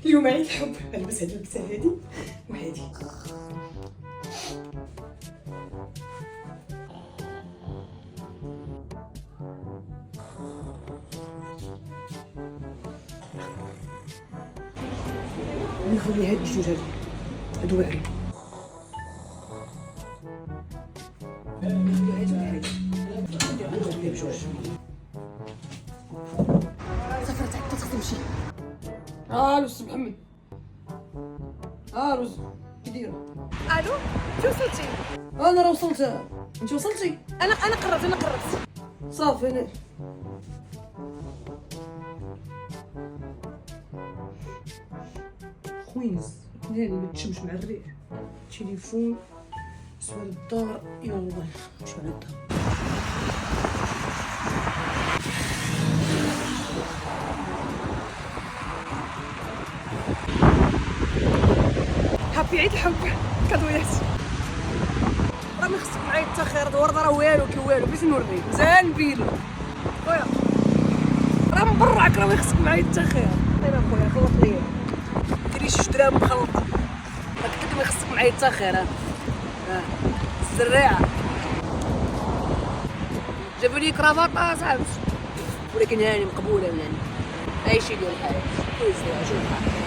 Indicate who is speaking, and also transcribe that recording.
Speaker 1: اليوم عيد الحب. غنلبس هاد اللبسه هادي وهادي. نخلي هاد الجوج هادو واعرين. نخلي هادي وهادي. ندير بجوج. سافرت عاد تمشي. الو سي محمد. الو كي دايره؟
Speaker 2: الو شو وصلتي؟
Speaker 1: انا راه وصلت. انت وصلتي؟
Speaker 2: انا قربت.
Speaker 1: صافي انا خوينز ديالي ما تشمش مع الريح. تليفون سؤال الدار. يلا نمشيو على الدار.
Speaker 2: هابي عيد الحب كادويات. راه ما خصك معايا حتى خير. هاد الورده راه والو كي والو باش نوريك مزال نبينو خويا. راه مبرعك راه ما خصك معايا حتى خير. طيب خويا خلط ليا ديري شي دراهم مخلطه. هاك ما خصك معايا حتى خير. الزراعه جابوا لي كرافطه صاحبي ولكن هاني مقبوله من هاني. اي شي ديال الحياه كويس شوف الحال.